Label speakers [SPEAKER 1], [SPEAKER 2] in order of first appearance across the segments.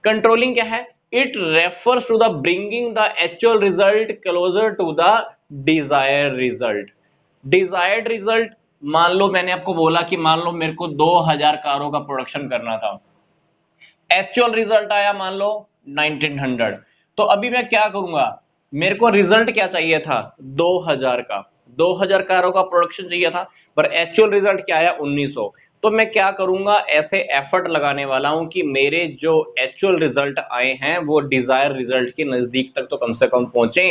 [SPEAKER 1] Controlling क्या है? It refers to the bringing the actual result closer to the desired result. Desired result, मान लो मैंने आपको बोला कि मान लो मेरे को 2000 कारों का प्रोडक्शन करना था, एक्चुअल रिजल्ट आया मान लो 1900। तो अभी मैं क्या करूंगा, मेरे को रिजल्ट क्या चाहिए था? 2000 का, 2000 कारों का प्रोडक्शन चाहिए था, पर एक्चुअल रिजल्ट क्या आया? 1900। तो मैं क्या करूंगा, ऐसे एफर्ट लगाने वाला हूं कि मेरे जो एक्चुअल रिजल्ट आए हैं वो डिजायर रिजल्ट के नजदीक तक तो कम से कम पहुंचे।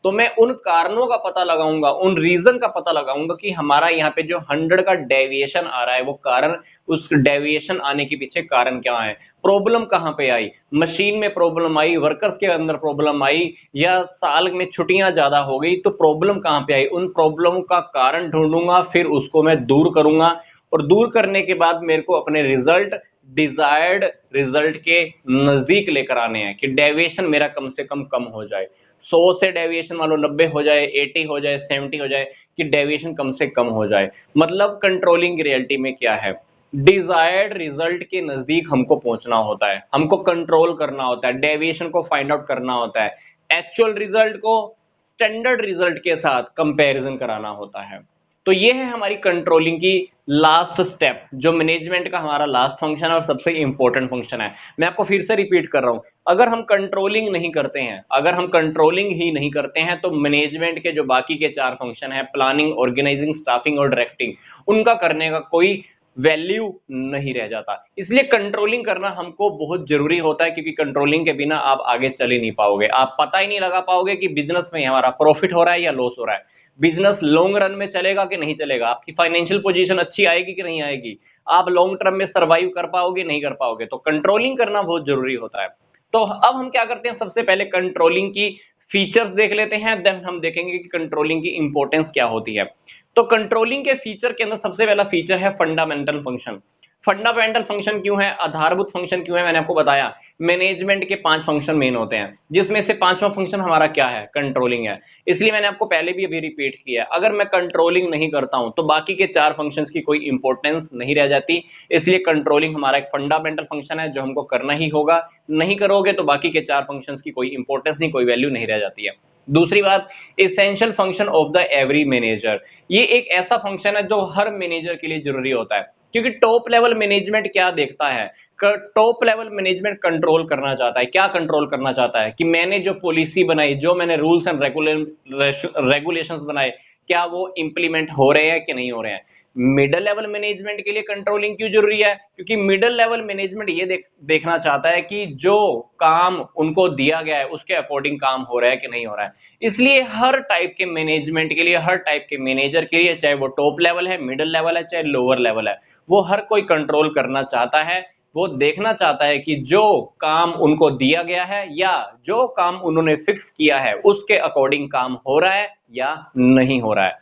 [SPEAKER 1] तो मैं उन कारणों का पता लगाऊंगा, उन रीजन का पता लगाऊंगा कि हमारा यहाँ पे जो 100 का डेविएशन आ रहा है वो कारण, उस डेविएशन आने के पीछे कारण क्या है, प्रॉब्लम कहां पे आई, मशीन में प्रॉब्लम आई, वर्कर्स के अंदर प्रॉब्लम आई, या साल में छुट्टियां ज्यादा हो गई, तो प्रॉब्लम कहां पे आई, उन प्रॉब्लम का कारण ढूंढूंगा, फिर उसको मैं दूर करूंगा। और दूर करने के बाद मेरे को अपने रिजल्ट डिजायर्ड रिजल्ट के नजदीक लेकर आने हैं कि डेविएशन मेरा कम से कम हो जाए। 100 से डेविएशन मान लो 90 हो जाए, 80 हो जाए, 70 हो जाए, कि डेविएशन कम से कम हो जाए। मतलब कंट्रोलिंग रियलिटी में क्या है, डिजायर्ड रिजल्ट के नजदीक हमको पहुंचना होता है, हमको कंट्रोल करना होता है, डेविएशन को फाइंड आउट करना होता है, एक्चुअल रिजल्ट को स्टैंडर्ड रिजल्ट के साथ कंपैरिजन कराना होता है। तो ये है हमारी कंट्रोलिंग की लास्ट स्टेप, जो मैनेजमेंट का हमारा लास्ट फंक्शन है और सबसे इंपॉर्टेंट फंक्शन है। मैं आपको फिर से रिपीट कर रहा हूं, अगर हम कंट्रोलिंग नहीं करते हैं, अगर हम कंट्रोलिंग ही नहीं करते हैं, तो मैनेजमेंट के जो बाकी के 4 फंक्शन है, प्लानिंग, ऑर्गेनाइजिंग, स्टाफिंग और डायरेक्टिंग, उनका करने का कोई वैल्यू नहीं रह जाता। इसलिए कंट्रोलिंग करना हमको बहुत जरूरी होता है, क्योंकि कंट्रोलिंग के बिना आप आगे चल ही नहीं पाओगे, आप पता ही नहीं लगा पाओगे कि बिजनेस में हमारा प्रॉफिट हो रहा है या लॉस हो रहा है, बिजनेस लॉन्ग रन में चलेगा कि नहीं चलेगा, आपकी फाइनेंशियल पोजीशन अच्छी आएगी कि नहीं आएगी, आप लॉन्ग टर्म में सर्वाइव कर पाओगे नहीं कर पाओगे। तो कंट्रोलिंग करना बहुत जरूरी होता है। तो अब हम क्या करते हैं, सबसे पहले कंट्रोलिंग की फीचर्स देख लेते हैं, देन हम देखेंगे कि कंट्रोलिंग की इंपॉर्टेंस क्या होती है। तो कंट्रोलिंग के फीचर के अंदर सबसे पहला फीचर है फंडामेंटल फंक्शन। फंडामेंटल फंक्शन क्यों है, आधारभूत फंक्शन क्यों है, मैंने आपको बताया मैनेजमेंट के 5 फंक्शन मेन होते हैं, जिसमें से 5वां फंक्शन हमारा क्या है, कंट्रोलिंग है। इसलिए मैंने आपको पहले भी अभी रिपीट किया है, अगर मैं कंट्रोलिंग नहीं करता हूं तो बाकी के 4 फंक्शंस की कोई इंपॉर्टेंस नहीं रह जाती। इसलिए कंट्रोलिंग हमारा एक फंडामेंटल फंक्शन है जो हमको करना ही होगा, नहीं करोगे तो बाकी के 4 फंक्शंस की कोई इंपॉर्टेंस नहीं, कोई वैल्यू नहीं रह जाती है। दूसरी बात, essential function of the every manager, ये एक ऐसा फंक्शन है जो हर मैनेजर के लिए जरूरी होता है, क्योंकि टॉप लेवल मैनेजमेंट क्या देखता है, टॉप लेवल मैनेजमेंट कंट्रोल करना चाहता है, क्या कंट्रोल करना चाहता है कि मैंने जो पॉलिसी बनाई, जो मैंने रूल्स एंड रेगुलेशंस बनाए, क्या वो इंप्लीमेंट हो रहे हैं कि नहीं हो रहे हैं। मिडिल लेवल मैनेजमेंट के लिए कंट्रोलिंग क्यों जरूरी है, क्योंकि मिडिल लेवल मैनेजमेंट ये देखना चाहता है कि जो काम उनको दिया गया है उसके अकॉर्डिंग काम हो रहा है कि नहीं हो रहा है। इसलिए हर टाइप के मैनेजमेंट के लिए, हर टाइप के मैनेजर के लिए, चाहे वो टॉप लेवल है, मिडिल लेवल है, चाहे लोअर लेवल है, वो हर कोई कंट्रोल करना चाहता है। वो देखना चाहता है कि जो काम उनको दिया गया है या जो काम उन्होंने फिक्स किया है उसके अकॉर्डिंग काम हो रहा है या नहीं हो रहा है।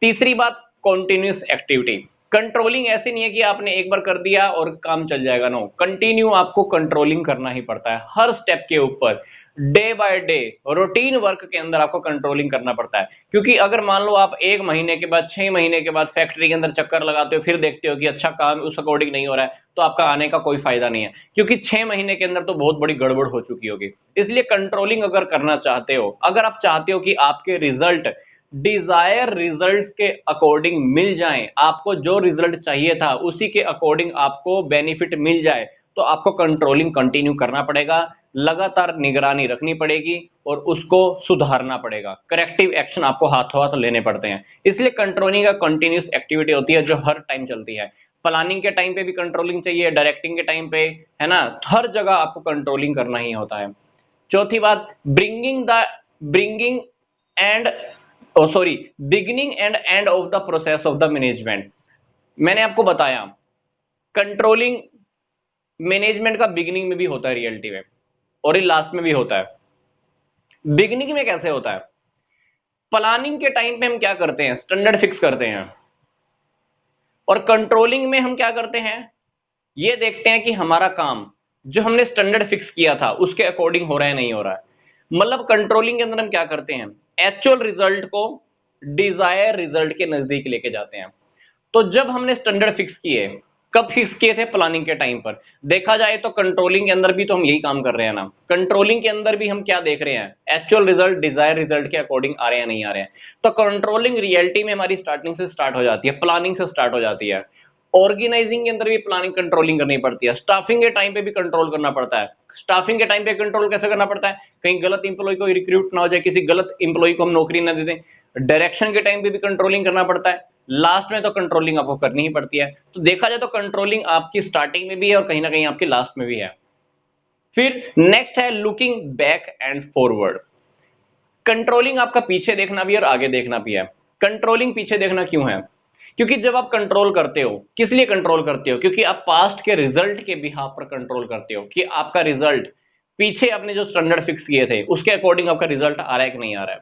[SPEAKER 1] तीसरी बात, कॉन्टिन्यूस एक्टिविटी। कंट्रोलिंग ऐसी नहीं है कि आपने एक बार कर दिया और काम चल जाएगा, नो, कंटिन्यू आपको कंट्रोलिंग करना ही पड़ता है, हर स्टेप के ऊपर, day by day routine work के अंदर आपको कंट्रोलिंग करना पड़ता है। क्योंकि अगर मान लो आप 1 महीने के बाद, 6 महीने के बाद फैक्ट्री के अंदर चक्कर लगाते हो, फिर देखते हो कि अच्छा काम उस अकॉर्डिंग नहीं हो रहा है, तो आपका आने का कोई फायदा नहीं है, क्योंकि 6 महीने के अंदर तो बहुत बड़ी गड़बड़ हो चुकी होगी। इसलिए कंट्रोलिंग अगर करना चाहते हो, अगर आप चाहते हो कि आपके रिजल्ट डिजायर रिजल्ट्स के अकॉर्डिंग मिल जाएं, आपको जो रिजल्ट चाहिए था उसी के अकॉर्डिंग आपको बेनिफिट मिल जाए, तो आपको कंट्रोलिंग कंटिन्यू करना पड़ेगा, लगातार निगरानी रखनी पड़ेगी और उसको सुधारना पड़ेगा, करेक्टिव एक्शन आपको हाथों हाथ लेने पड़ते हैं। इसलिए कंट्रोलिंग का कंटिन्यूस एक्टिविटी होती है जो हर टाइम चलती है। प्लानिंग के टाइम पे भी कंट्रोलिंग चाहिए, डायरेक्टिंग के टाइम पे, है ना, हर जगह आपको कंट्रोलिंग करना ही होता है। चौथी बात, bringing and sorry beginning and end of the process of the management. मैंने आपको बताया कंट्रोलिंग मैनेजमेंट का बिगिनिंग में भी होता है रियलिटी में, और ये लास्ट में भी होता है। बिगिनिंग में कैसे होता है, प्लानिंग के टाइम पे हम क्या करते हैं, स्टैंडर्ड फिक्स करते हैं, और कंट्रोलिंग में हम क्या करते हैं, ये देखते हैं कि हमारा काम जो हमने स्टैंडर्ड फिक्स किया था उसके अकॉर्डिंग हो रहा है नहीं हो रहा है। मतलब कंट्रोलिंग के अंदर हम क्या करते हैं, एक्चुअल रिजल्ट को डिजायर रिजल्ट के नजदीक लेके जाते हैं। तो जब हमने स्टैंडर्ड फिक्स किए, कब फिक्स किए थे? प्लानिंग के टाइम पर। देखा जाए तो कंट्रोलिंग के अंदर भी तो हम यही काम कर रहे हैं ना। कंट्रोलिंग के अंदर भी हम क्या देख रहे हैं? एक्चुअल रिजल्ट डिजायर रिजल्ट के अकॉर्डिंग आ रहे हैं नहीं आ रहे हैं। तो कंट्रोलिंग रियलिटी में हमारी स्टार्टिंग से स्टार्ट हो जाती है, प्लानिंग से स्टार्ट हो जाती है। ऑर्गेनाइजिंग के अंदर भी प्लानिंग कंट्रोलिंग करनी पड़ती है, स्टाफिंग के टाइम पे भी कंट्रोल करना पड़ता है। स्टाफिंग के टाइम पे कंट्रोल कैसे करना पड़ता है? कहीं गलत इंप्लॉय को रिक्रूट ना हो जाए, किसी गलत इंप्लॉय को हम नौकरी ना दे दें। डायरेक्शन के टाइम पे भी कंट्रोलिंग करना पड़ता है, लास्ट में तो कंट्रोलिंग आपको करनी ही पड़ती है। तो देखा जाए तो कंट्रोलिंग आपकी स्टार्टिंग में भी है और कहीं ना कहीं आपकी लास्ट में भी है। फिर नेक्स्ट है looking back and forward. Controlling आपका पीछे देखना भी और आगे देखना भी है। कंट्रोलिंग पीछे देखना क्यों है? क्योंकि जब आप कंट्रोल करते हो, किस लिए कंट्रोल करते हो? क्योंकि आप पास्ट के रिजल्ट के बिहाफ पर कंट्रोल करते हो कि आपका रिजल्ट पीछे आपने जो स्टैंडर्ड फिक्स किए थे उसके अकॉर्डिंग आपका रिजल्ट आ रहा है कि नहीं आ रहा है,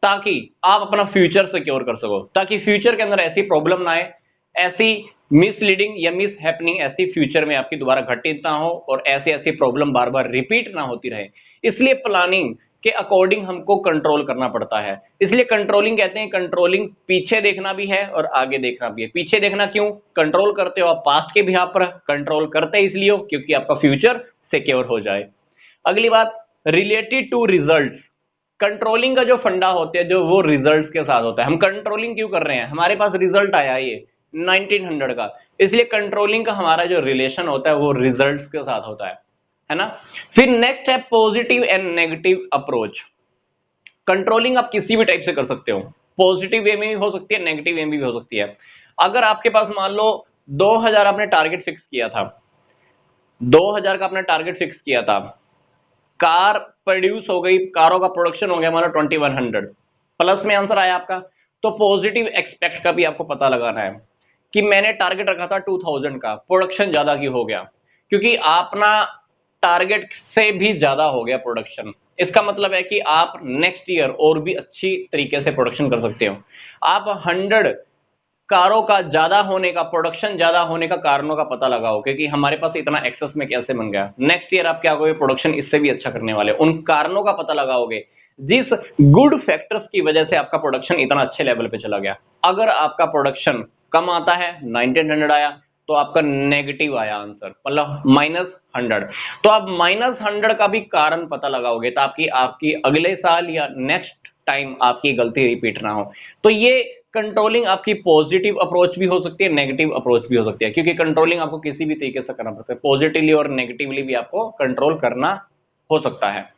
[SPEAKER 1] ताकि आप अपना फ्यूचर सिक्योर कर सको, ताकि फ्यूचर के अंदर ऐसी प्रॉब्लम ना आए, ऐसी मिसलीडिंग या मिस हैपनिंग ऐसी फ्यूचर में आपकी दोबारा घटित ना हो और ऐसी ऐसी प्रॉब्लम बार बार रिपीट ना होती रहे। इसलिए प्लानिंग के अकॉर्डिंग हमको कंट्रोल करना पड़ता है। इसलिए कंट्रोलिंग कहते हैं, कंट्रोलिंग पीछे देखना भी है और आगे देखना भी है। पीछे देखना क्यों? कंट्रोल करते हो आप पास्ट के बिहाफ पर, कंट्रोल करते इसलिए हो क्योंकि आपका फ्यूचर सिक्योर हो जाए। अगली बात, रिलेटेड टू रिजल्ट्स। कंट्रोलिंग का जो फंडा होता है जो वो रिजल्ट्स के साथ होता है। हम कंट्रोलिंग क्यों कर रहे हैं? हमारे पास रिजल्ट आया ये 1900 का, इसलिए कंट्रोलिंग का हमारा जो रिलेशन होता है वो रिजल्ट्स के साथ होता है ना। फिर नेक्स्ट है positive and negative approach. Controlling आप किसी भी टाइप से कर सकते हो, पॉजिटिव वे में भी हो सकती है, नेगेटिव वे में भी हो सकती है। अगर आपके पास मान लो 2000 आपने टारगेट फिक्स किया था, 2000 का आपने टारगेट फिक्स किया था, कार प्रोड्यूस हो गई, कारों का प्रोडक्शन हो गया मानो 2100, प्लस में आंसर आया आपका। तो पॉजिटिव एक्सपेक्ट का भी आपको पता लगाना है कि मैंने टारगेट रखा था 2000 का, प्रोडक्शन ज्यादा क्यों हो गया? क्योंकि आपना टारगेट से भी ज्यादा हो गया प्रोडक्शन। इसका मतलब है कि आप नेक्स्ट ईयर और भी अच्छी तरीके से प्रोडक्शन कर सकते हो। आप 100 कारों का ज्यादा होने का, प्रोडक्शन ज्यादा होने का कारणों का पता लगाओ क्योंकि हमारे पास इतना एक्सेस में कैसे बन गया। नेक्स्ट ईयर आप क्या करोगे? प्रोडक्शन इससे भी अच्छा करने वाले, उन कारणों का पता लगाओगे जिस गुड फैक्टर्स की वजह से आपका प्रोडक्शन इतना अच्छे लेवल पे चला गया। अगर आपका प्रोडक्शन कम आता है, 1900 आया, तो आपका नेगेटिव आया आंसर, मतलब -100, तो आप -100 का भी कारण पता लगाओगे ताकि आपकी अगले साल या नेक्स्ट टाइम आपकी गलती रिपीट ना हो। तो ये कंट्रोलिंग आपकी पॉजिटिव अप्रोच भी हो सकती है, नेगेटिव अप्रोच भी हो सकती है, क्योंकि कंट्रोलिंग आपको किसी भी तरीके से करना पड़ता है, पॉजिटिवली और नेगेटिवली भी आपको कंट्रोल करना हो सकता है।